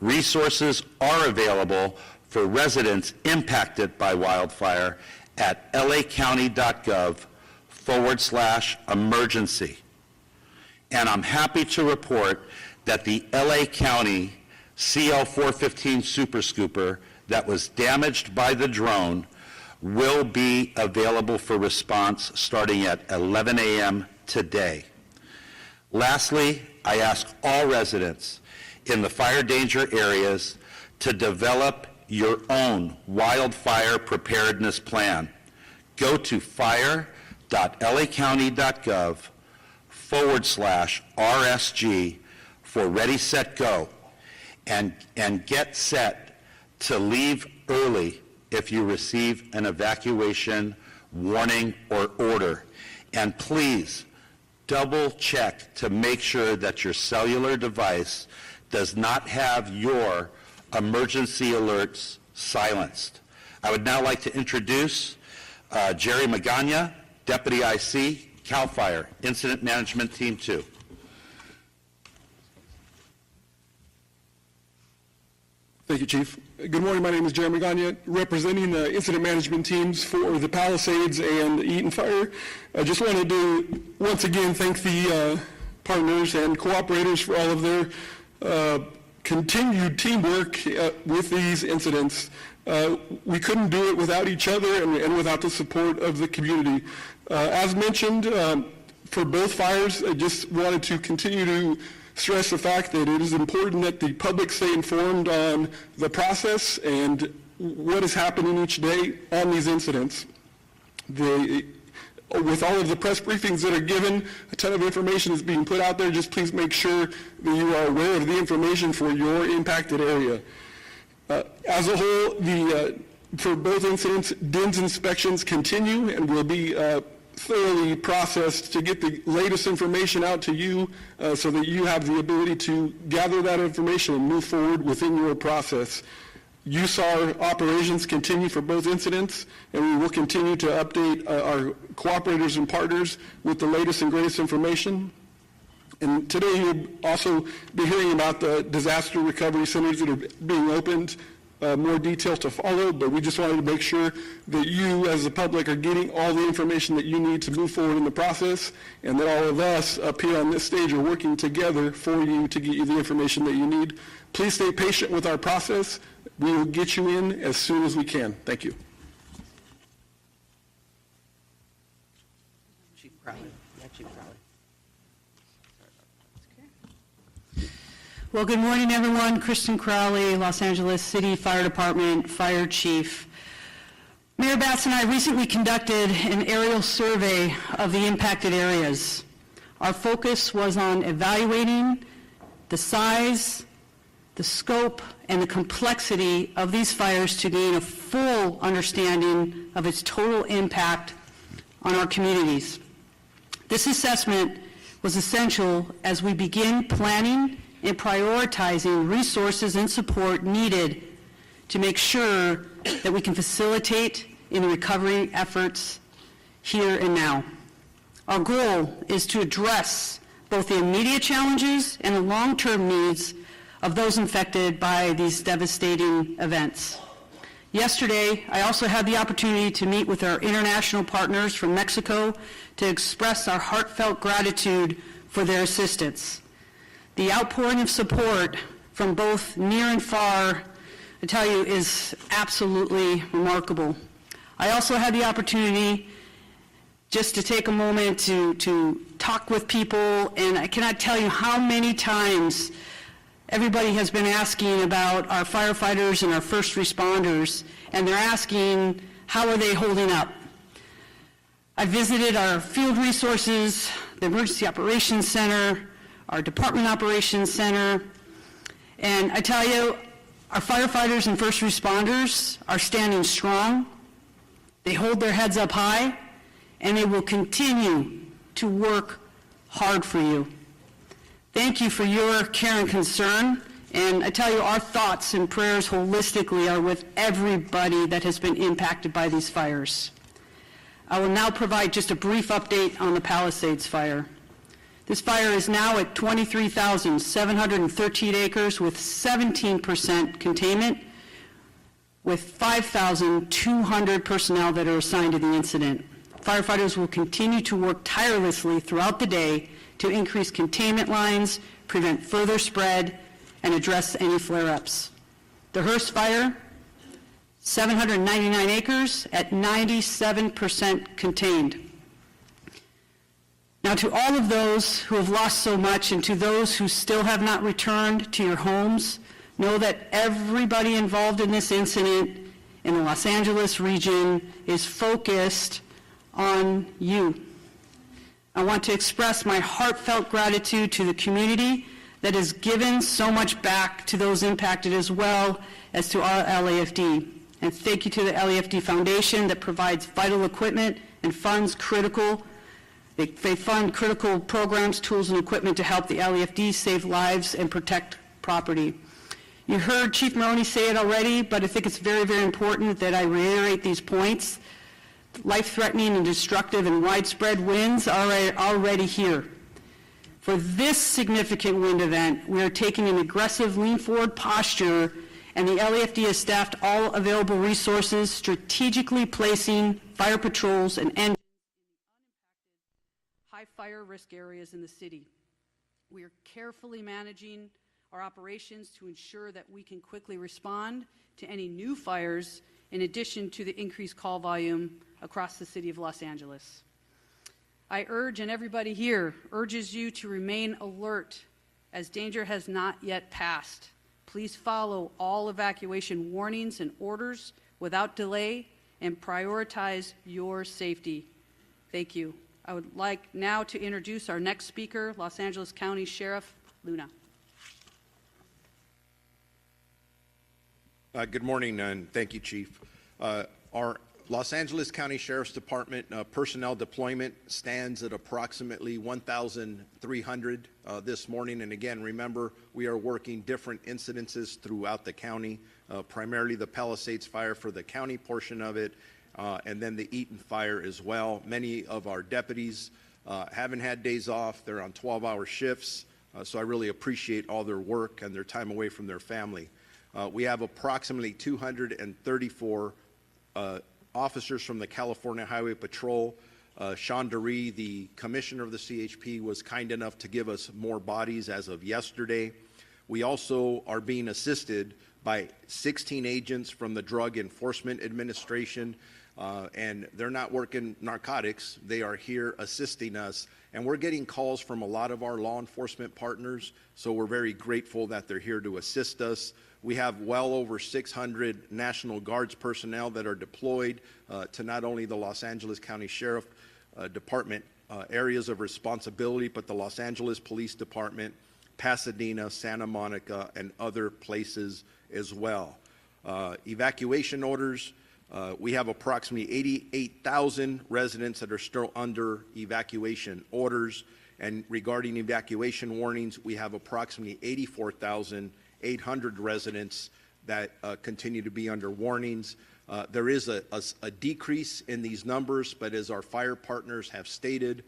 Resources are available for residents impacted by wildfire at lacounty.gov/emergency. And I'm happy to report that the LA County CL415 Super Scooper that was damaged by the drone will be available for response starting at 11 a.m. today. Lastly, I ask all residents in the fire danger areas to develop your own wildfire preparedness plan. Go to fire.lacounty.gov/RSG for Ready, Set, Go, and get set to leave early if you receive an evacuation warning or order. And please double check to make sure that your cellular device does not have your emergency alerts silenced. I would now like to introduce Jerry Magana, Deputy IC, CAL FIRE, Incident Management Team 2. Thank you, Chief. Good morning. My name is Jerry Magana, representing the incident management teams for the Palisades and Eaton Fire. I just wanted to once again thank the partners and cooperators for all of their continued teamwork with these incidents. We couldn't do it without each other and without the support of the community. As mentioned, for both fires, I just wanted to continue to stress the fact that it is important that the public stay informed on the process and what is happening each day on these incidents. With all of the press briefings that are given, a ton of information is being put out there. Just please make sure that you are aware of the information for your impacted area. As a whole, for both incidents, DINS inspections continue and will be thoroughly processed to get the latest information out to you so that you have the ability to gather that information and move forward within your process. USAR operations continue for both incidents, and we will continue to update our cooperators and partners with the latest and greatest information. And today you'll also be hearing about the disaster recovery centers that are being opened. More details to follow, but we just wanted to make sure that you as the public are getting all the information that you need to move forward in the process, and that all of us up here on this stage are working together for you to get you the information that you need. Please stay patient with our process. We will get you in as soon as we can. Thank you. Chief Crowley. Yeah, Chief Crowley. Well, good morning, everyone. Kristen Crowley, Los Angeles City Fire Department Fire Chief. Mayor Batts and I recently conducted an aerial survey of the impacted areas. Our focus was on evaluating the size, the scope, and the complexity of these fires to gain a full understanding of its total impact on our communities. This assessment was essential as we begin planning and prioritizing resources and support needed to make sure that we can facilitate in the recovery efforts here and now. Our goal is to address both the immediate challenges and the long-term needs of those infected by these devastating events. Yesterday, I also had the opportunity to meet with our international partners from Mexico to express our heartfelt gratitude for their assistance. The outpouring of support from both near and far, I tell you, is absolutely remarkable. I also had the opportunity just to take a moment to talk with people, and I cannot tell you how many times everybody has been asking about our firefighters and our first responders, and they're asking, how are they holding up? I visited our field resources, the Emergency Operations Center, our Department Operations Center, and I tell you, our firefighters and first responders are standing strong. They hold their heads up high, and they will continue to work hard for you. Thank you for your care and concern, and I tell you, our thoughts and prayers holistically are with everybody that has been impacted by these fires. I will now provide just a brief update on the Palisades fire. This fire is now at 23,713 acres with 17% containment, with 5,200 personnel that are assigned to the incident. Firefighters will continue to work tirelessly throughout the day to increase containment lines, prevent further spread, and address any flare-ups. The Hearst fire, 799 acres at 97% contained. Now, to all of those who have lost so much and to those who still have not returned to your homes, know that everybody involved in this incident in the Los Angeles region is focused on you. I want to express my heartfelt gratitude to the community that has given so much back to those impacted as well as to our LAFD. And thank you to the LAFD Foundation that provides vital equipment and funds critical. They fund critical programs, tools, and equipment to help the LAFD save lives and protect property. You heard Chief Maroney say it already, but I think it's very, very important that I reiterate these points. Life-threatening and destructive and widespread winds are already here. For this significant wind event, we are taking an aggressive lean-forward posture, and the LAFD has staffed all available resources, strategically placing fire patrols and engines high fire risk areas in the city. We are carefully managing our operations to ensure that we can quickly respond to any new fires in addition to the increased call volume across the city of Los Angeles. I urge, and everybody here urges you to remain alert as danger has not yet passed. Please follow all evacuation warnings and orders without delay and prioritize your safety. Thank you. I would like now to introduce our next speaker, Los Angeles County Sheriff Luna. Good morning, and thank you, Chief. Our Los Angeles County Sheriff's Department personnel deployment stands at approximately 1,300 this morning. And again, remember, we are working different incidences throughout the county, primarily the Palisades fire for the county portion of it, and then the Eaton fire as well. Many of our deputies haven't had days off. They're on 12-hour shifts, so I really appreciate all their work and their time away from their family. We have approximately 234 officers from the California Highway Patrol. Sean DeRee, the commissioner of the CHP, was kind enough to give us more bodies as of yesterday. We also are being assisted by 16 agents from the Drug Enforcement Administration, and they're not working narcotics. They are here assisting us, and we're getting calls from a lot of our law enforcement partners, so we're very grateful that they're here to assist us. We have well over 600 National Guards personnel that are deployed to not only the Los Angeles County Sheriff Department areas of responsibility, but the Los Angeles Police Department, Pasadena, Santa Monica, and other places as well. Evacuation orders, we have approximately 88,000 residents that are still under evacuation orders. And regarding evacuation warnings, we have approximately 84,800 residents that continue to be under warnings. There is a decrease in these numbers, but as our fire partners have stated,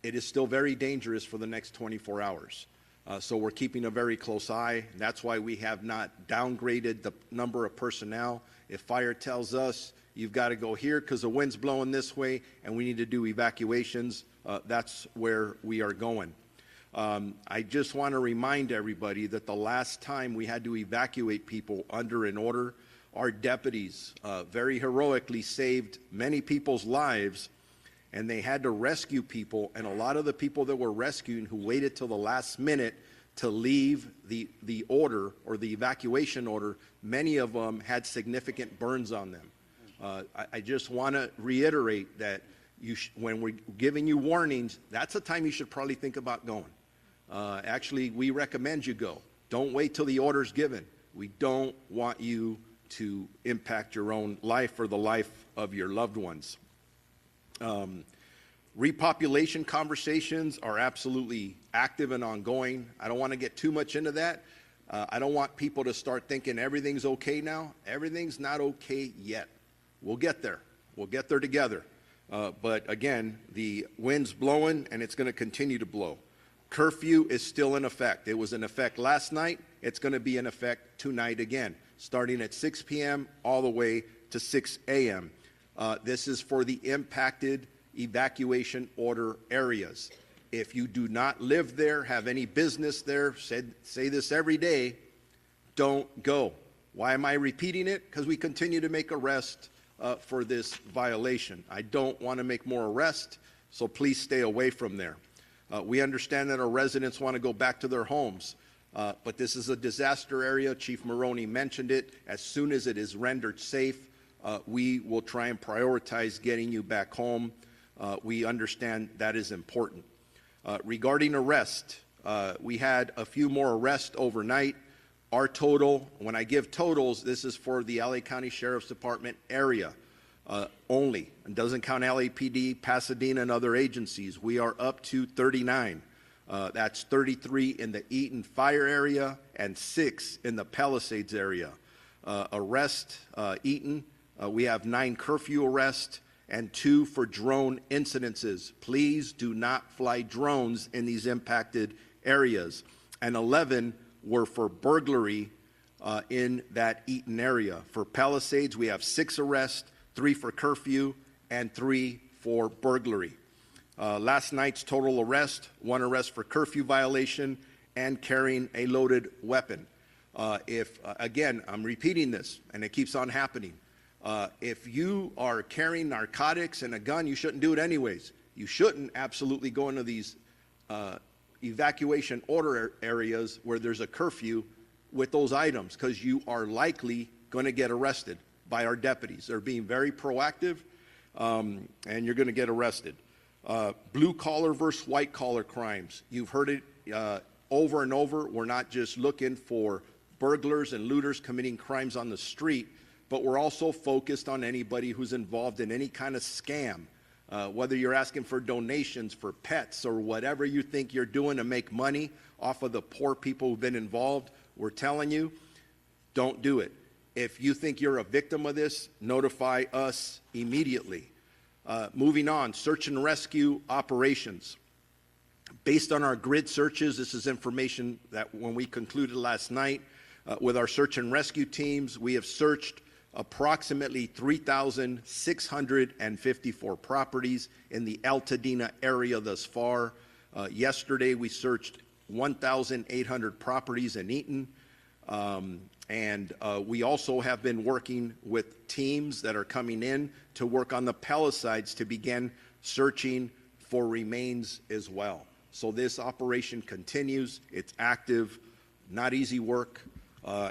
it is still very dangerous for the next 24 hours. So we're keeping a very close eye. That's why we have not downgraded the number of personnel. If fire tells us you've got to go here because the wind's blowing this way and we need to do evacuations, that's where we are going. I just want to remind everybody that the last time we had to evacuate people under an order, our deputies very heroically saved many people's lives, and they had to rescue people, and a lot of the people that were rescuing who waited till the last minute to leave the order or the evacuation order, many of them had significant burns on them. I just want to reiterate that when we're giving you warnings, that's the time you should probably think about going. Actually, we recommend you go. Don't wait till the order's given. We don't want you to impact your own life or the life of your loved ones. Repopulation conversations are absolutely active and ongoing. I don't want to get too much into that. I don't want people to start thinking everything's okay now. Everything's not okay yet. We'll get there. We'll get there together. But again, the wind's blowing and it's going to continue to blow. Curfew is still in effect. It was in effect last night. It's going to be in effect tonight again, starting at 6 p.m. all the way to 6 a.m. This is for the impacted evacuation order areas. If you do not live there, have any business there, say this every day, don't go. Why am I repeating it? Because we continue to make arrests for this violation. I don't want to make more arrests, so please stay away from there. We understand that our residents want to go back to their homes, but this is a disaster area. Chief Maroney mentioned it. As soon as it is rendered safe, we will try and prioritize getting you back home. We understand that is important. Regarding arrest, we had a few more arrests overnight. Our total, when I give totals, this is for the LA County Sheriff's Department area only. It doesn't count LAPD, Pasadena, and other agencies. We are up to 39. That's 33 in the Eaton Fire area and 6 in the Palisades area. Eaton, we have 9 curfew arrests and 2 for drone incidences. Please do not fly drones in these impacted areas. And 11 were for burglary in that Eaton area. For Palisades, we have 6 arrests, 3 for curfew, and 3 for burglary. Last night's total arrest, 1 arrest for curfew violation and carrying a loaded weapon. Again, I'm repeating this, and it keeps on happening. If you are carrying narcotics and a gun, you shouldn't do it anyways. You shouldn't absolutely go into these evacuation order areas where there's a curfew with those items, because you are likely going to get arrested by our deputies. They're being very proactive, and you're going to get arrested. Blue collar versus white collar crimes. You've heard it over and over. We're not just looking for burglars and looters committing crimes on the street, but we're also focused on anybody who's involved in any kind of scam. Whether you're asking for donations for pets or whatever you think you're doing to make money off of the poor people who've been involved, we're telling you, don't do it. If you think you're a victim of this, notify us immediately. Moving on, search and rescue operations. Based on our grid searches, this is information that when we concluded last night with our search and rescue teams, we have searched approximately 3,654 properties in the Altadena area thus far. Yesterday, we searched 1,800 properties in Eaton. And we also have been working with teams that are coming in to work on the Palisades to begin searching for remains as well. So this operation continues. It's active, not easy work.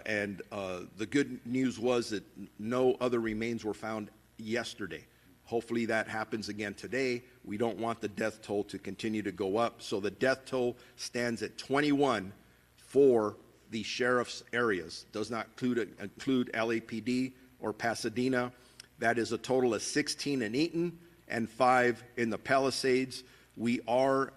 And the good news was that no other remains were found yesterday. Hopefully that happens again today. We don't want the death toll to continue to go up. So the death toll stands at 21 for the sheriff's areas. Does not include LAPD or Pasadena. That is a total of 16 in Eaton and 5 in the Palisades. We are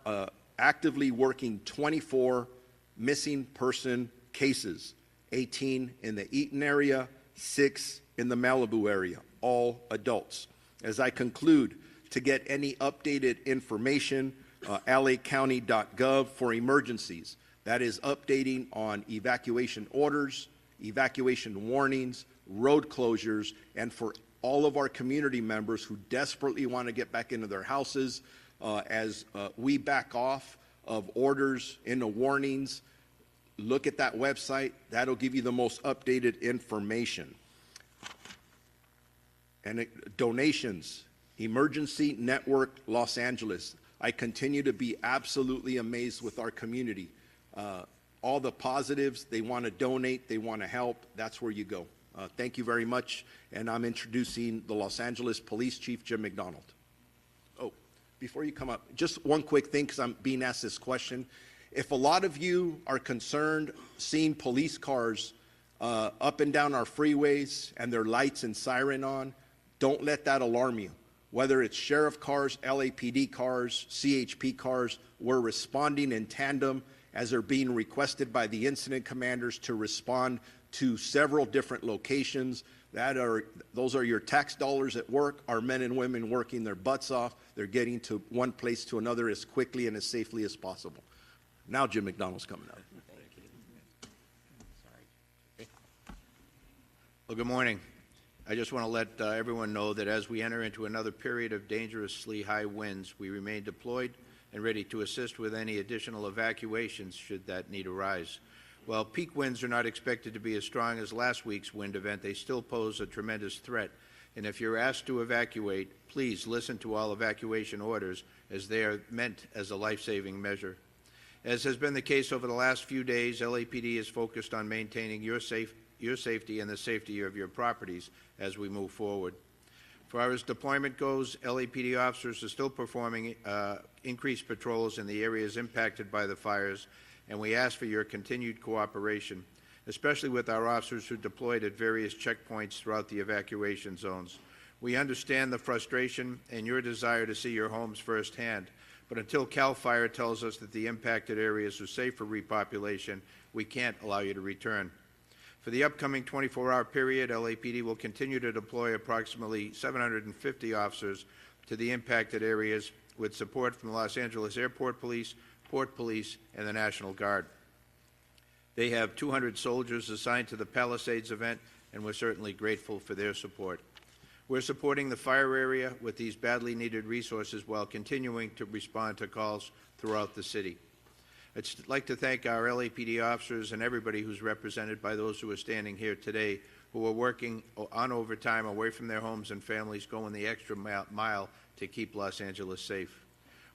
actively working 24 missing person cases, 18 in the Eaton area, 6 in the Malibu area, all adults. As I conclude, to get any updated information, lacounty.gov for emergencies. That is updating on evacuation orders, evacuation warnings, road closures, and for all of our community members who desperately want to get back into their houses, as we back off of orders into warnings, look at that website. That'll give you the most updated information. And donations, Emergency Network Los Angeles. I continue to be absolutely amazed with our community. All the positives, they want to donate, they want to help, that's where you go. Thank you very much, and I'm introducing the Los Angeles Police Chief, Jim McDonald. Oh, before you come up, just one quick thing, because I'm being asked this question. If a lot of you are concerned seeing police cars up and down our freeways and their lights and siren on, don't let that alarm you. Whether it's sheriff cars, LAPD cars, CHP cars, we're responding in tandem as they're being requested by the incident commanders to respond to several different locations. Those are your tax dollars at work, our men and women working their butts off. They're getting to one place to another as quickly and as safely as possible. Now Jim McDonald's coming up. Well, good morning. I just want to let everyone know that as we enter into another period of dangerously high winds, we remain deployed and ready to assist with any additional evacuations should that need arise. While peak winds are not expected to be as strong as last week's wind event, they still pose a tremendous threat. And if you're asked to evacuate, please listen to all evacuation orders, as they are meant as a life-saving measure. As has been the case over the last few days, LAPD is focused on maintaining your safety and the safety of your properties as we move forward. As far as deployment goes, LAPD officers are still performing increased patrols in the areas impacted by the fires, and we ask for your continued cooperation, especially with our officers who deployed at various checkpoints throughout the evacuation zones. We understand the frustration and your desire to see your homes firsthand, but until CAL FIRE tells us that the impacted areas are safe for repopulation, we can't allow you to return. For the upcoming 24-hour period, LAPD will continue to deploy approximately 750 officers to the impacted areas with support from the Los Angeles Airport Police, Port Police, and the National Guard. They have 200 soldiers assigned to the Palisades event, and we're certainly grateful for their support. We're supporting the fire area with these badly needed resources while continuing to respond to calls throughout the city. I'd like to thank our LAPD officers and everybody who's represented by those who are standing here today, who are working on overtime away from their homes and families, going the extra mile to keep Los Angeles safe.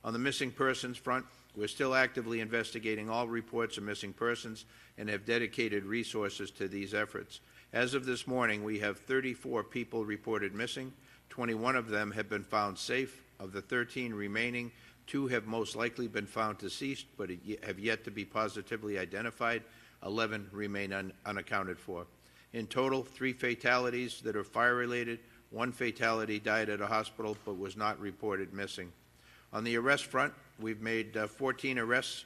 On the missing persons front, we're still actively investigating all reports of missing persons and have dedicated resources to these efforts. As of this morning, we have 34 people reported missing. 21 of them have been found safe. Of the 13 remaining, 2 have most likely been found deceased but have yet to be positively identified. 11 remain unaccounted for. In total, 3 fatalities that are fire-related. 1 fatality died at a hospital but was not reported missing. On the arrest front, we've made 14 arrests.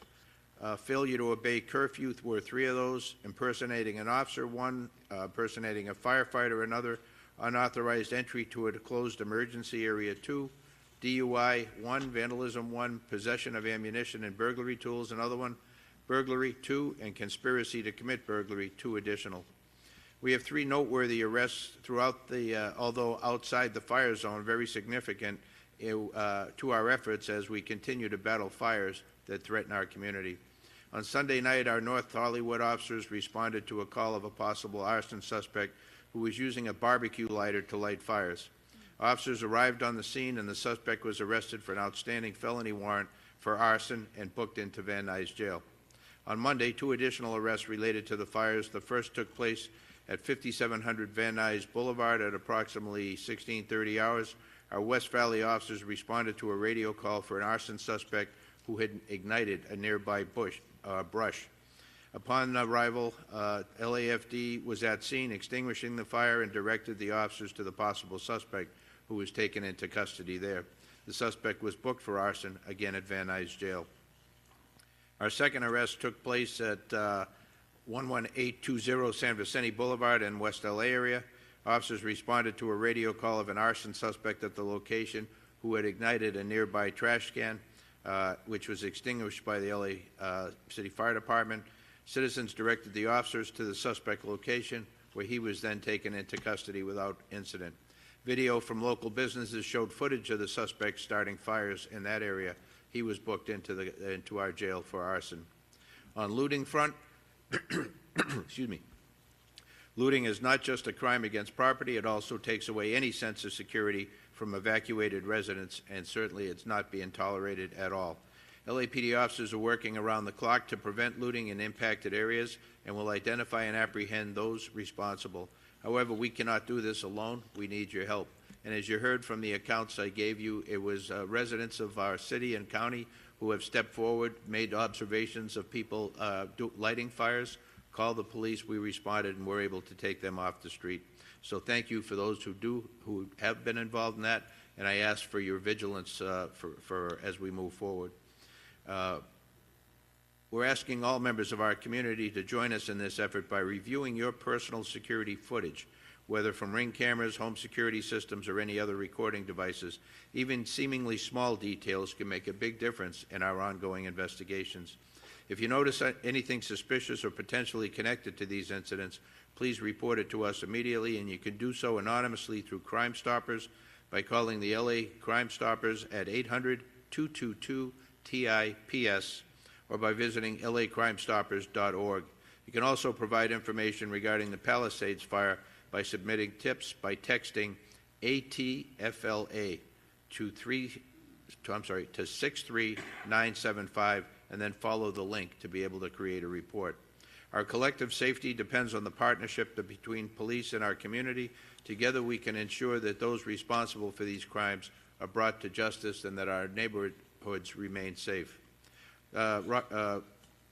Failure to obey curfew were 3 of those. Impersonating an officer, 1. Impersonating a firefighter, another. Unauthorized entry to a closed emergency area, 2. DUI, 1, vandalism, 1, possession of ammunition and burglary tools, another 1, burglary, 2, and conspiracy to commit burglary, 2 additional. We have 3 noteworthy arrests throughout the, although outside the fire zone, very significant to our efforts as we continue to battle fires that threaten our community. On Sunday night, our North Hollywood officers responded to a call of a possible arson suspect who was using a barbecue lighter to light fires. Officers arrived on the scene, and the suspect was arrested for an outstanding felony warrant for arson and booked into Van Nuys Jail. On Monday, 2 additional arrests related to the fires. The first took place at 5700 Van Nuys Boulevard at approximately 16:30 hours. Our West Valley officers responded to a radio call for an arson suspect who had ignited a nearby brush. Upon arrival, LAFD was at scene, extinguishing the fire, and directed the officers to the possible suspect, who was taken into custody there. The suspect was booked for arson, again at Van Nuys Jail. Our second arrest took place at 11820 San Vicente Boulevard in West LA area. Officers responded to a radio call of an arson suspect at the location who had ignited a nearby trash can, which was extinguished by the LA City Fire Department. Citizens directed the officers to the suspect location, where he was then taken into custody without incident. Video from local businesses showed footage of the suspect starting fires in that area. He was booked into our jail for arson. On looting front, excuse me, looting is not just a crime against property, it also takes away any sense of security from evacuated residents, and certainly it's not being tolerated at all. LAPD officers are working around the clock to prevent looting in impacted areas and will identify and apprehend those responsible. However, we cannot do this alone. We need your help. And as you heard from the accounts I gave you, it was residents of our city and county who have stepped forward, made observations of people lighting fires, called the police, we responded, and were able to take them off the street. So thank you for those who have been involved in that, and I ask for your vigilance as we move forward. We're asking all members of our community to join us in this effort by reviewing your personal security footage, whether from Ring cameras, home security systems, or any other recording devices. Even seemingly small details can make a big difference in our ongoing investigations. If you notice anything suspicious or potentially connected to these incidents, please report it to us immediately, and you can do so anonymously through Crime Stoppers by calling the LA Crime Stoppers at 800-222-TIPS or by visiting lacrimestoppers.org. You can also provide information regarding the Palisades fire by submitting tips by texting ATFLA to 63975 and then follow the link to be able to create a report. Our collective safety depends on the partnership between police and our community. Together we can ensure that those responsible for these crimes are brought to justice and that our neighborhoods remain safe.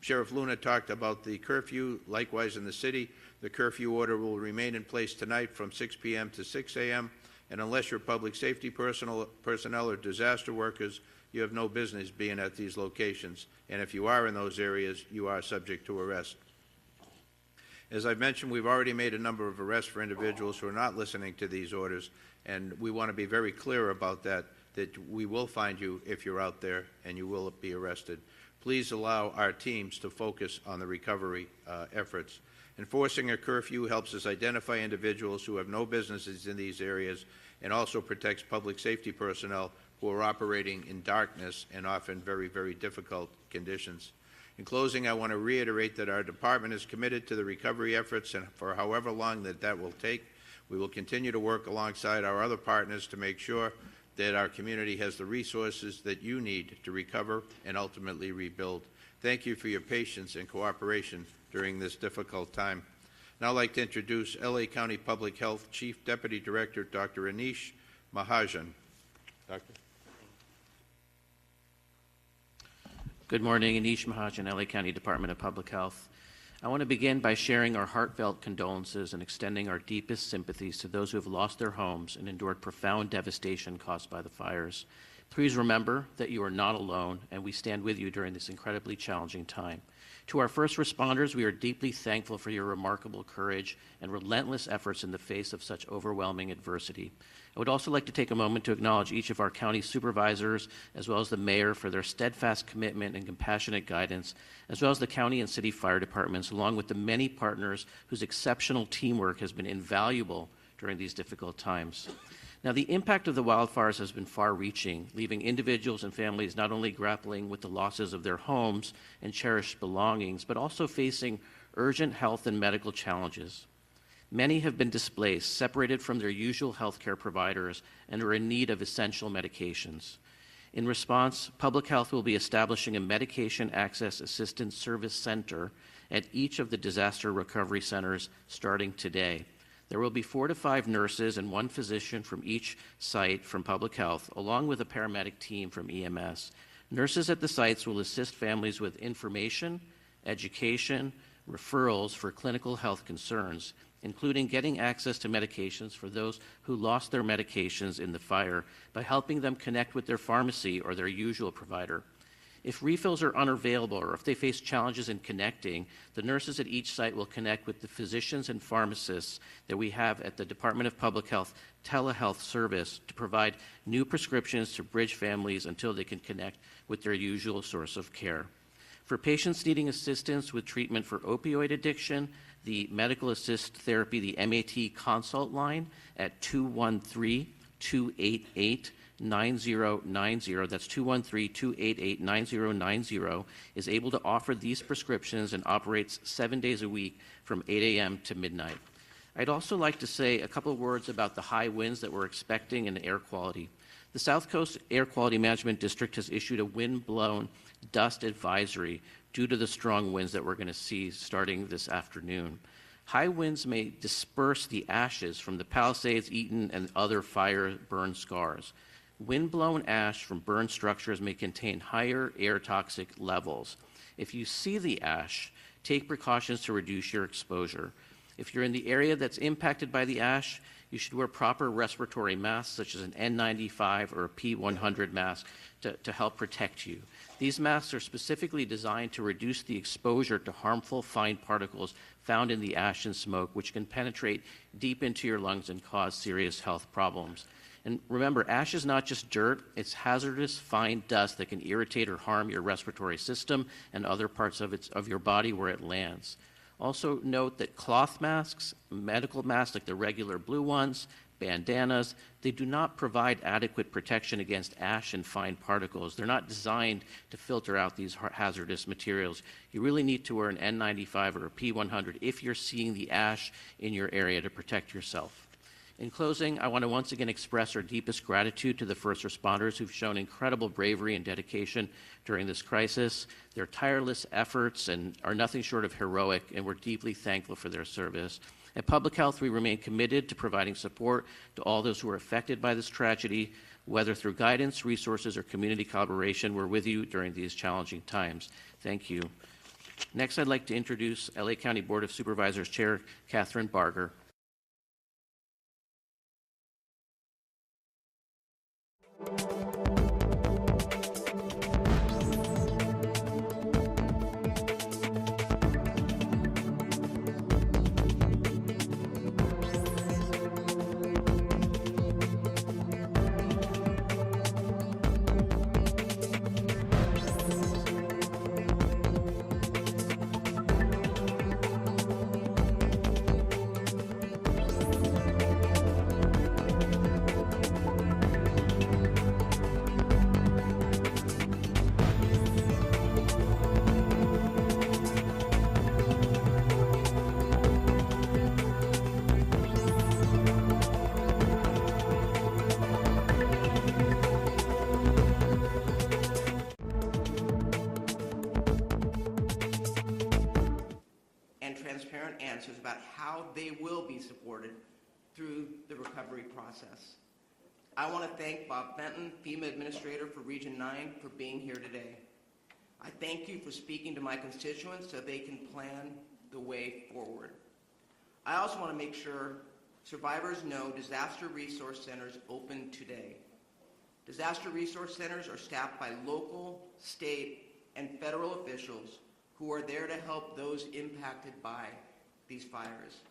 Sheriff Luna talked about the curfew. Likewise, in the city, the curfew order will remain in place tonight from 6 p.m. to 6 a.m., and unless you're public safety personnel or disaster workers, you have no business being at these locations, and if you are in those areas, you are subject to arrest. As I've mentioned, we've already made a number of arrests for individuals who are not listening to these orders, and we want to be very clear about that we will find you if you're out there and you will be arrested. Please allow our teams to focus on the recovery efforts. Enforcing a curfew helps us identify individuals who have no businesses in these areas and also protects public safety personnel who are operating in darkness and often very, very difficult conditions. In closing, I want to reiterate that our department is committed to the recovery efforts, and for however long that will take, we will continue to work alongside our other partners to make sure that our community has the resources that you need to recover and ultimately rebuild. Thank you for your patience and cooperation during this difficult time. Now I'd like to introduce LA County Public Health Chief Deputy Director, Dr. Anish Mahajan. Doctor. Good morning, Anish Mahajan, LA County Department of Public Health. I want to begin by sharing our heartfelt condolences and extending our deepest sympathies to those who have lost their homes and endured profound devastation caused by the fires. Please remember that you are not alone, and we stand with you during this incredibly challenging time. To our first responders, we are deeply thankful for your remarkable courage and relentless efforts in the face of such overwhelming adversity. I would also like to take a moment to acknowledge each of our county supervisors, as well as the mayor, for their steadfast commitment and compassionate guidance, as well as the county and city fire departments, along with the many partners whose exceptional teamwork has been invaluable during these difficult times. Now, the impact of the wildfires has been far-reaching, leaving individuals and families not only grappling with the losses of their homes and cherished belongings, but also facing urgent health and medical challenges. Many have been displaced, separated from their usual health care providers, and are in need of essential medications. In response, Public Health will be establishing a Medication Access Assistance Service Center at each of the disaster recovery centers starting today. There will be 4 to 5 nurses and 1 physician from each site from Public Health, along with a paramedic team from EMS. Nurses at the sites will assist families with information, education, referrals for clinical health concerns, including getting access to medications for those who lost their medications in the fire by helping them connect with their pharmacy or their usual provider. If refills are unavailable or if they face challenges in connecting, the nurses at each site will connect with the physicians and pharmacists that we have at the Department of Public Health telehealth service to provide new prescriptions to bridge families until they can connect with their usual source of care. For patients needing assistance with treatment for opioid addiction, the Medical Assist Therapy, the MAT consult line at 213-288-9090, that's 213-288-9090, is able to offer these prescriptions and operates 7 days a week from 8 a.m. to midnight. I'd also like to say a couple of words about the high winds that we're expecting in air quality. The South Coast Air Quality Management District has issued a wind-blown dust advisory due to the strong winds that we're going to see starting this afternoon. High winds may disperse the ashes from the Palisades, Eaton, and other fire burn scars. Wind-blown ash from burned structures may contain higher air toxic levels. If you see the ash, take precautions to reduce your exposure. If you're in the area that's impacted by the ash, you should wear proper respiratory masks, such as an N95 or a P100 mask, to help protect you. These masks are specifically designed to reduce the exposure to harmful fine particles found in the ash and smoke, which can penetrate deep into your lungs and cause serious health problems. And remember, ash is not just dirt, it's hazardous fine dust that can irritate or harm your respiratory system and other parts of your body where it lands. Also note that cloth masks, medical masks like the regular blue ones, bandanas, they do not provide adequate protection against ash and fine particles. They're not designed to filter out these hazardous materials. You really need to wear an N95 or a P100 if you're seeing the ash in your area to protect yourself. In closing, I want to once again express our deepest gratitude to the first responders who've shown incredible bravery and dedication during this crisis. Their tireless efforts are nothing short of heroic, and we're deeply thankful for their service. At Public Health, we remain committed to providing support to all those who are affected by this tragedy, whether through guidance, resources, or community collaboration. We're with you during these challenging times. Thank you. Next, I'd like to introduce LA County Board of Supervisors Chair Catherine Barger. Transparent answers about how they will be supported through the recovery process. I want to thank Bob Fenton, FEMA Administrator for Region 9, for being here today. I thank you for speaking to my constituents so they can plan the way forward. I also want to make sure survivors know disaster resource centers open today. Disaster resource centers are staffed by local, state, and federal officials who are there to help those impacted by these fires.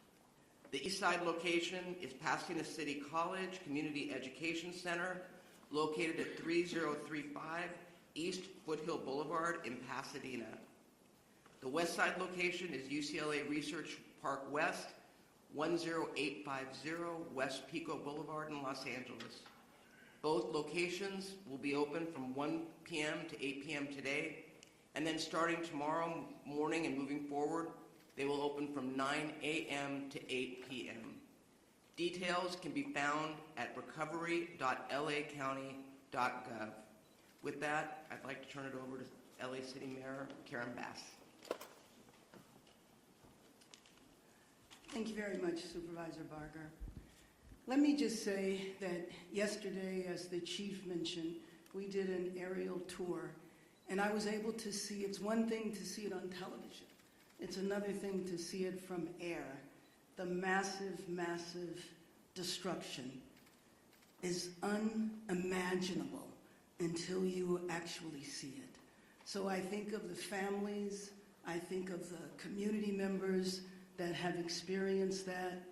The East Side location is Pasadena City College Community Education Center, located at 3035 East Foothill Boulevard in Pasadena. The West Side location is UCLA Research Park West, 10850 West Pico Boulevard in Los Angeles. Both locations will be open from 1 p.m. to 8 p.m. today, and then starting tomorrow morning and moving forward, they will open from 9 a.m. to 8 p.m. Details can be found at recovery.lacounty.gov. With that, I'd like to turn it over to LA City Mayor Karen Bass. Thank you very much, Supervisor Barger. Let me just say that yesterday, as the chief mentioned, we did an aerial tour. And I was able to see, it's one thing to see it on television. It's another thing to see it from air. The massive, massive destruction is unimaginable until you actually see it. So I think of the families, I think of the community members that have experienced that,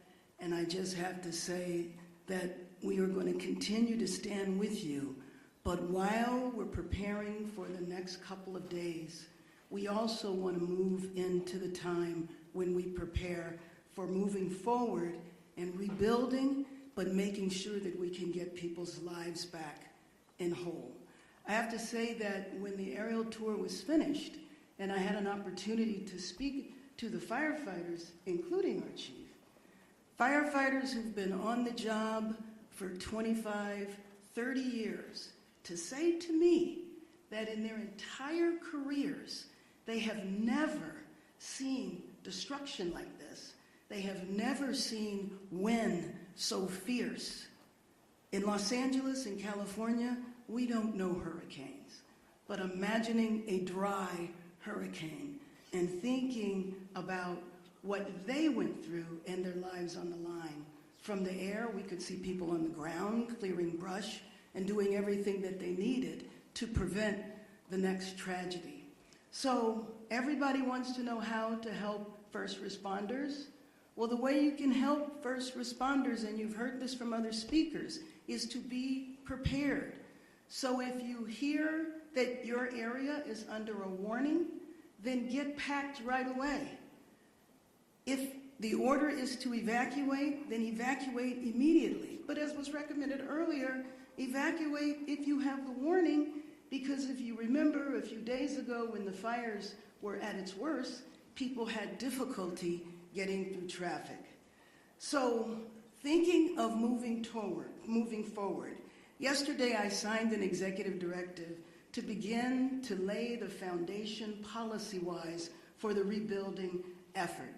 and I just have to say that we are going to continue to stand with you. But while we're preparing for the next couple of days, we also want to move into the time when we prepare for moving forward and rebuilding, but making sure that we can get people's lives back in whole. I have to say that when the aerial tour was finished, and I had an opportunity to speak to the firefighters, including our chief, firefighters who've been on the job for 25, 30 years, to say to me that in their entire careers, they have never seen destruction like this. They have never seen wind so fierce. In Los Angeles, in California, we don't know hurricanes, but imagining a dry hurricane and thinking about what they went through and their lives on the line. From the air, we could see people on the ground clearing brush and doing everything that they needed to prevent the next tragedy. So everybody wants to know how to help first responders. Well, the way you can help first responders, and you've heard this from other speakers, is to be prepared. So if you hear that your area is under a warning, then get packed right away. If the order is to evacuate, then evacuate immediately. But as was recommended earlier, evacuate if you have the warning, because if you remember a few days ago when the fires were at its worst, people had difficulty getting through traffic. So thinking of moving forward, yesterday I signed an executive directive to begin to lay the foundation policy-wise for the rebuilding effort.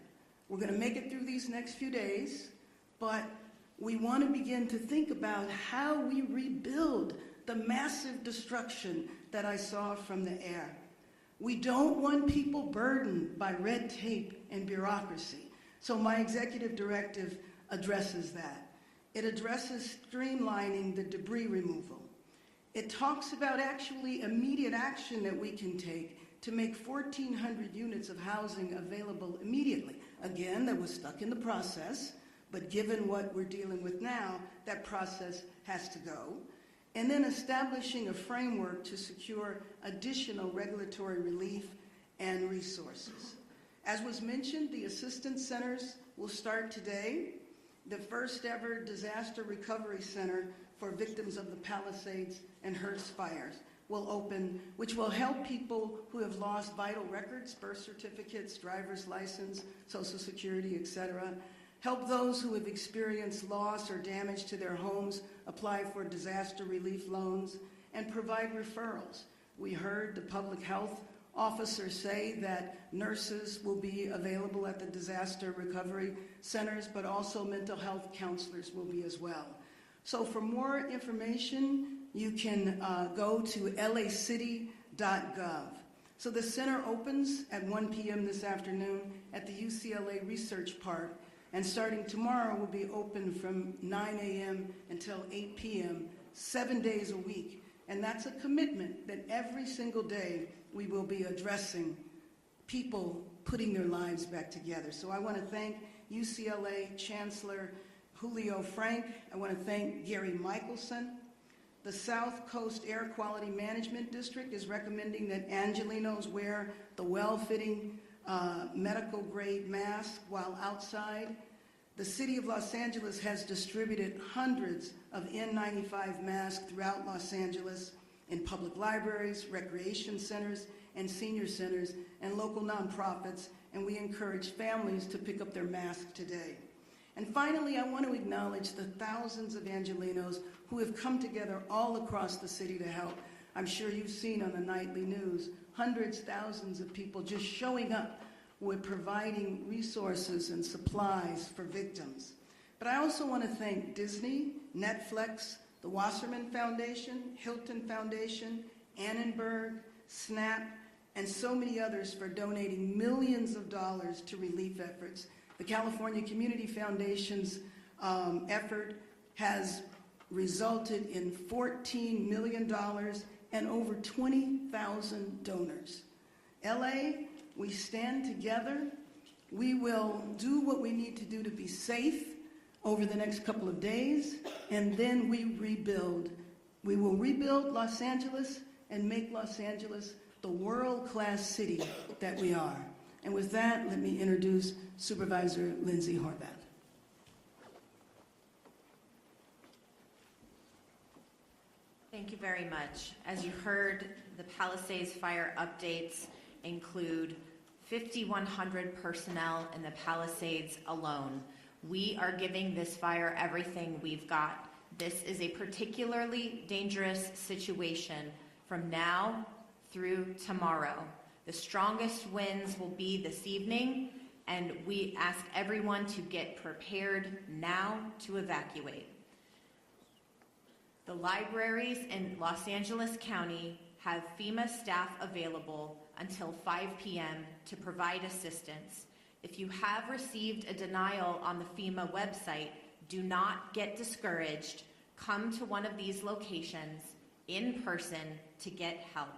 We're going to make it through these next few days, but we want to begin to think about how we rebuild the massive destruction that I saw from the air. We don't want people burdened by red tape and bureaucracy. So my executive directive addresses that. It addresses streamlining the debris removal. It talks about actually immediate action that we can take to make 1,400 units of housing available immediately. Again, that was stuck in the process, but given what we're dealing with now, that process has to go. And then establishing a framework to secure additional regulatory relief and resources. As was mentioned, the assistance centers will start today. The first ever disaster recovery center for victims of the Palisades and Hertz fires will open, which will help people who have lost vital records, birth certificates, driver's license, Social Security, etc. Help those who have experienced loss or damage to their homes apply for disaster relief loans, and provide referrals. We heard the public health officer say that nurses will be available at the disaster recovery centers, but also mental health counselors will be as well. So for more information, you can go to lacity.gov. So the center opens at 1 p.m. this afternoon at the UCLA Research Park, and starting tomorrow will be open from 9 a.m. until 8 p.m., 7 days a week. And that's a commitment that every single day we will be addressing people putting their lives back together. So I want to thank UCLA Chancellor Julio Frank. I want to thank Gary Michelson. The South Coast Air Quality Management District is recommending that Angelenos wear the well-fitting medical-grade mask while outside. The City of Los Angeles has distributed hundreds of N95 masks throughout Los Angeles in public libraries, recreation centers, and senior centers, and local nonprofits, and we encourage families to pick up their masks today. And finally, I want to acknowledge the thousands of Angelenos who have come together all across the city to help. I'm sure you've seen on the nightly news, hundreds, thousands of people just showing up with providing resources and supplies for victims. But I also want to thank Disney, Netflix, the Wasserman Foundation, Hilton Foundation, Annenberg, SNAP, and so many others for donating millions of dollars to relief efforts. The California Community Foundation's effort has resulted in $14 million and over 20,000 donors. LA, we stand together. We will do what we need to do to be safe over the next couple of days, and then we rebuild. We will rebuild Los Angeles and make Los Angeles the world-class city that we are. And with that, let me introduce Supervisor Lindsay Horvath. Thank you very much. As you heard, the Palisades fire updates include 5,100 personnel in the Palisades alone. We are giving this fire everything we've got. This is a particularly dangerous situation from now through tomorrow. The strongest winds will be this evening, and we ask everyone to get prepared now to evacuate. The libraries in Los Angeles County have FEMA staff available until 5 p.m. to provide assistance. If you have received a denial on the FEMA website, do not get discouraged. Come to one of these locations in person to get help.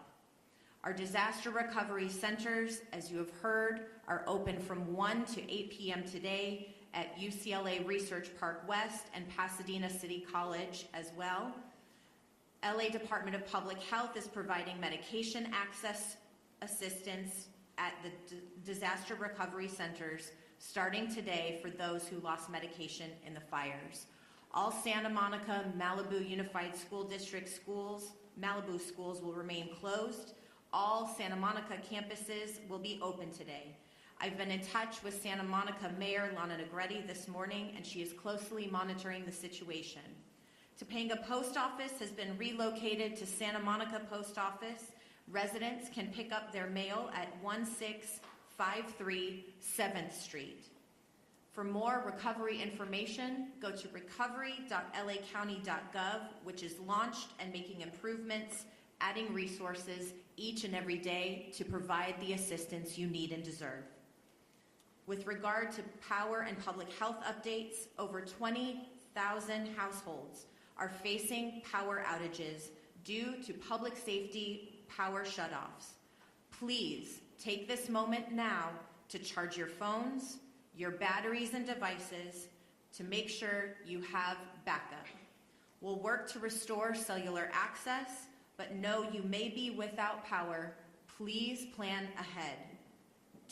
Our disaster recovery centers, as you have heard, are open from 1 to 8 p.m. today at UCLA Research Park West and Pasadena City College as well. LA Department of Public Health is providing medication access assistance at the disaster recovery centers starting today for those who lost medication in the fires. All Santa Monica, Malibu Unified School District schools, Malibu schools will remain closed. All Santa Monica campuses will be open today. I've been in touch with Santa Monica Mayor Lana Negretti this morning, and she is closely monitoring the situation. Topanga Post Office has been relocated to Santa Monica Post Office. Residents can pick up their mail at 1653 7th Street. For more recovery information, go to recovery.lacounty.gov, which is launched and making improvements, adding resources each and every day to provide the assistance you need and deserve. With regard to power and public health updates, over 20,000 households are facing power outages due to public safety power shutoffs. Please take this moment now to charge your phones, your batteries and devices to make sure you have backup. We'll work to restore cellular access, but know you may be without power. Please plan ahead.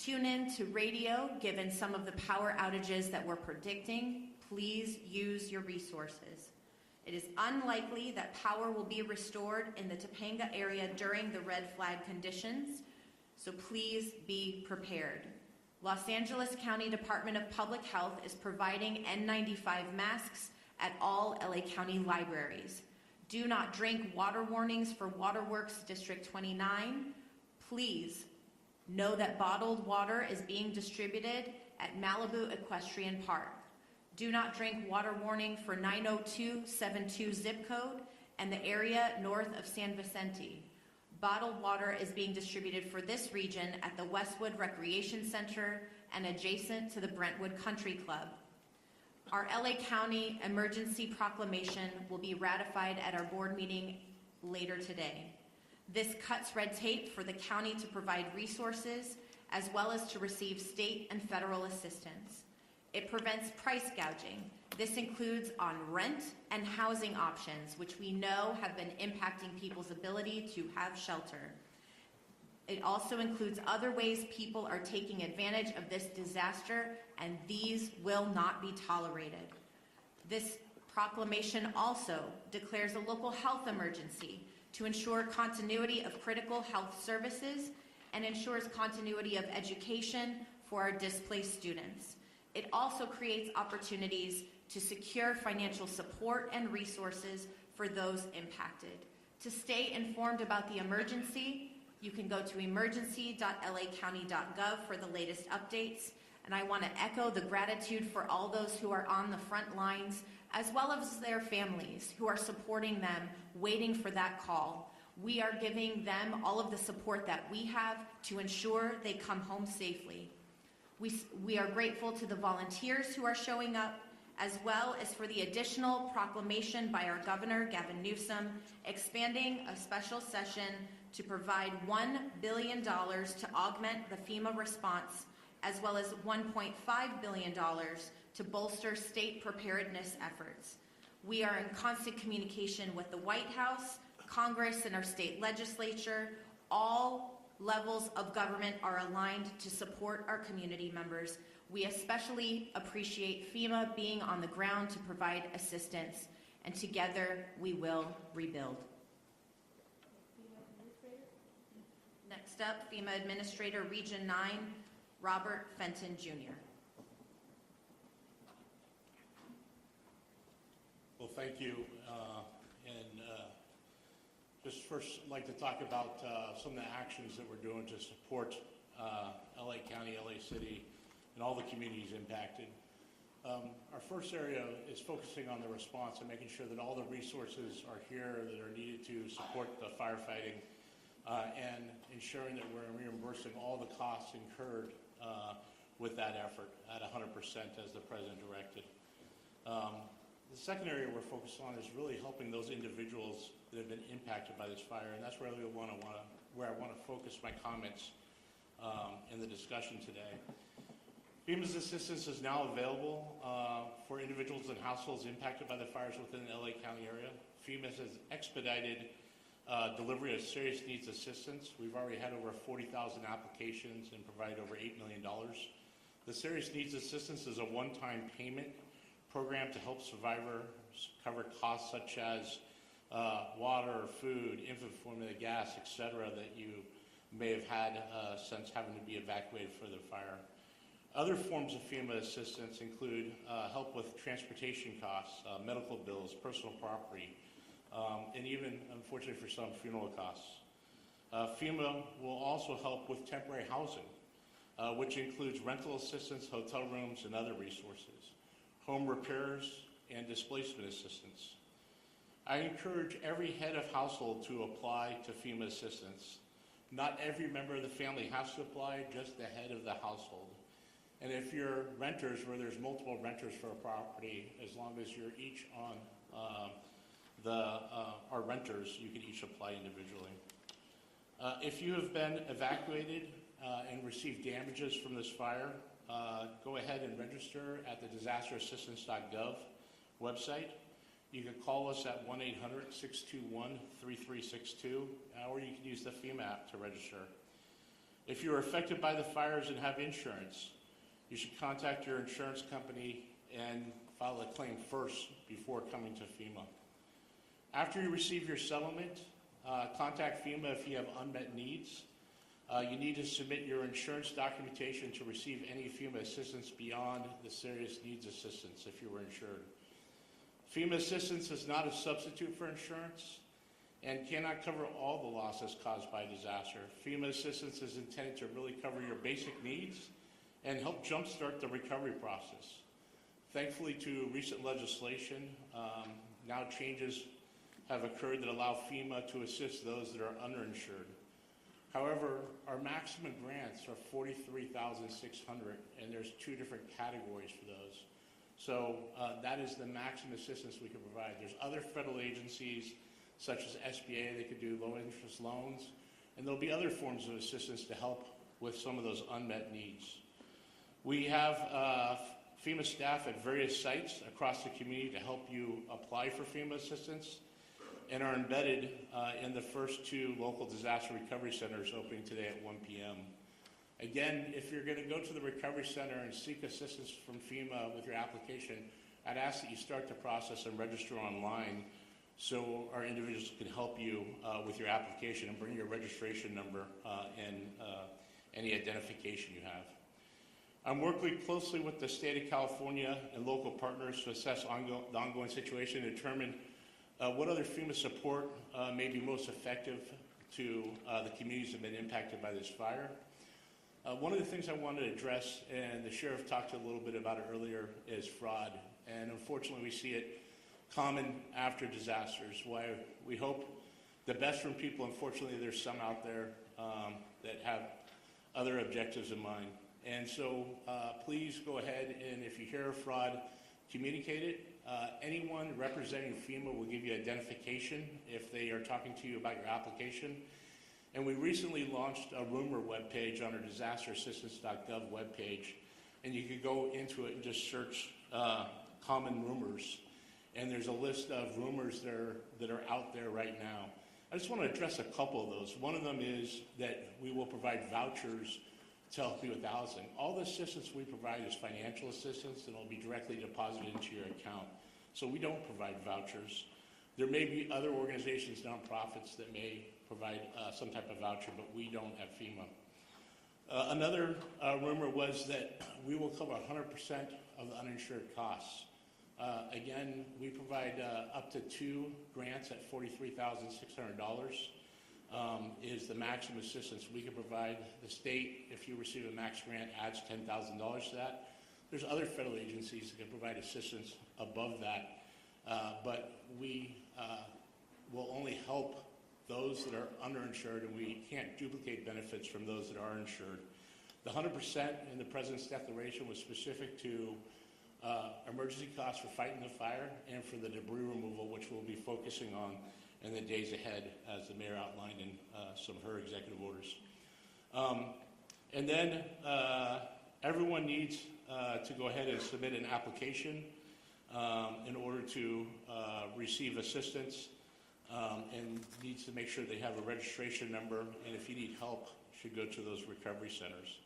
Tune in to radio given some of the power outages that we're predicting. Please use your resources. It is unlikely that power will be restored in the Topanga area during the red flag conditions, so please be prepared. Los Angeles County Department of Public Health is providing N95 masks at all LA County libraries. Do not drink water warnings for Waterworks District 29. Please know that bottled water is being distributed at Malibu Equestrian Park. Do not drink water warning for 90272 zip code and the area north of San Vicente. Bottled water is being distributed for this region at the Westwood Recreation Center and adjacent to the Brentwood Country Club. Our LA County emergency proclamation will be ratified at our board meeting later today. This cuts red tape for the county to provide resources as well as to receive state and federal assistance. It prevents price gouging. This includes on rent and housing options, which we know have been impacting people's ability to have shelter. It also includes other ways people are taking advantage of this disaster, and these will not be tolerated. This proclamation also declares a local health emergency to ensure continuity of critical health services and ensures continuity of education for our displaced students. It also creates opportunities to secure financial support and resources for those impacted. To stay informed about the emergency, you can go to emergency.lacounty.gov for the latest updates. And I want to echo the gratitude for all those who are on the front lines, as well as their families who are supporting them, waiting for that call. We are giving them all of the support that we have to ensure they come home safely. We are grateful to the volunteers who are showing up, as well as for the additional proclamation by our Governor, Gavin Newsom, expanding a special session to provide $1 billion to augment the FEMA response, as well as $1.5 billion to bolster state preparedness efforts. We are in constant communication with the White House, Congress, and our state legislature. All levels of government are aligned to support our community members. We especially appreciate FEMA being on the ground to provide assistance, and together we will rebuild. Next up, FEMA Administrator Region 9, Robert Fenton Jr. Well, thank you. Just first like to talk about some of the actions that we're doing to support LA County, LA City, and all the communities impacted. Our first area is focusing on the response and making sure that all the resources are here that are needed to support the firefighting and ensuring that we're reimbursing all the costs incurred with that effort at 100% as the President directed. The second area we're focused on is really helping those individuals that have been impacted by this fire, and that's where I want to focus my comments in the discussion today. FEMA's assistance is now available for individuals and households impacted by the fires within the LA County area. FEMA has expedited delivery of serious needs assistance. We've already had over 40,000 applications and provided over $8 million. The serious needs assistance is a one-time payment program to help survivors cover costs such as water, food, infant formula, gas, etc., that you may have had since having to be evacuated for the fire. Other forms of FEMA assistance include help with transportation costs, medical bills, personal property, and even, unfortunately for some, funeral costs. FEMA will also help with temporary housing, which includes rental assistance, hotel rooms, and other resources, home repairs, and displacement assistance. I encourage every head of household to apply to FEMA assistance. Not every member of the family has to apply, just the head of the household. And if you're renters, where there's multiple renters for a property, as long as you're each on are renters, you can each apply individually. If you have been evacuated and received damages from this fire, go ahead and register at the disasterassistance.gov website. You can call us at 1-800-621-3362, or you can use the FEMA app to register. If you are affected by the fires and have insurance, you should contact your insurance company and file a claim first before coming to FEMA. After you receive your settlement, contact FEMA if you have unmet needs. You need to submit your insurance documentation to receive any FEMA assistance beyond the serious needs assistance if you were insured. FEMA assistance is not a substitute for insurance and cannot cover all the losses caused by disaster. FEMA assistance is intended to really cover your basic needs and help jumpstart the recovery process. Thankfully, to recent legislation, now changes have occurred that allow FEMA to assist those that are underinsured. However, our maximum grants are $43,600, and there's two different categories for those. So that is the maximum assistance we can provide. There's other federal agencies, such as SBA, that could do low-interest loans, and there'll be other forms of assistance to help with some of those unmet needs. We have FEMA staff at various sites across the community to help you apply for FEMA assistance, and are embedded in the first two local disaster recovery centers opening today at 1 p.m. Again, if you're going to go to the recovery center and seek assistance from FEMA with your application, I'd ask that you start the process and register online so our individuals can help you with your application and bring your registration number and any identification you have. I'm working closely with the state of California and local partners to assess the ongoing situation and determine what other FEMA support may be most effective to the communities that have been impacted by this fire. One of the things I wanted to address, and the sheriff talked a little bit about it earlier, is fraud. And unfortunately, we see it common after disasters. Why we hope the best from people. Unfortunately, there's some out there that have other objectives in mind. And so please go ahead, and if you hear of fraud, communicate it. Anyone representing FEMA will give you identification if they are talking to you about your application. And we recently launched a rumor webpage on our disasterassistance.gov webpage, and you could go into it and just search common rumors. And there's a list of rumors that are out there right now. I just want to address a couple of those. One of them is that we will provide vouchers to help you with housing. All the assistance we provide is financial assistance, and it'll be directly deposited into your account. So we don't provide vouchers. There may be other organizations, nonprofits, that may provide some type of voucher, but we don't at FEMA. Another rumor was that we will cover 100% of the uninsured costs. Again, we provide up to 2 grants at $43,600 is the maximum assistance we can provide. The state, if you receive a max grant, adds $10,000 to that. There's other federal agencies that can provide assistance above that, but we will only help those that are underinsured, and we can't duplicate benefits from those that are insured. The 100% in the President's declaration was specific to emergency costs for fighting the fire and for the debris removal, which we'll be focusing on in the days ahead, as the mayor outlined in some of her executive orders. And then everyone needs to go ahead and submit an application in order to receive assistance, and needs to make sure they have a registration number, and if you need help, should go to those recovery centers.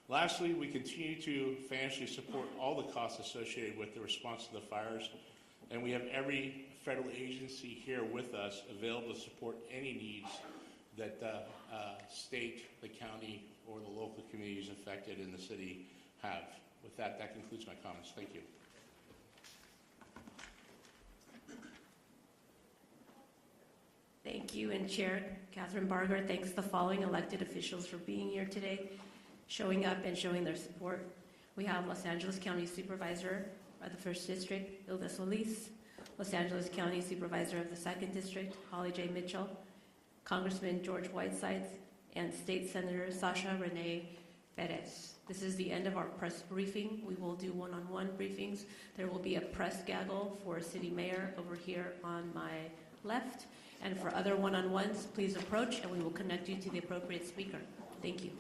Lastly, we continue to financially support all the costs associated with the response to the fires, and we have every federal agency here with us available to support any needs that the state, the county, or the local communities affected in the city have. With that, that concludes my comments. Thank you. Thank you, and Chair Catherine Barger thanks the following elected officials for being here today, showing up and showing their support. We have Los Angeles County Supervisor of the 1st District, Hilda Solis, Los Angeles County Supervisor of the 2nd District, Holly J. Mitchell, Congressman George Whitesides, and State Senator Sasha Renee Perez. This is the end of our press briefing. We will do one-on-one briefings. There will be a press gaggle for City Mayor over here on my left. And for other one-on-ones, please approach and we will connect you to the appropriate speaker. Thank you.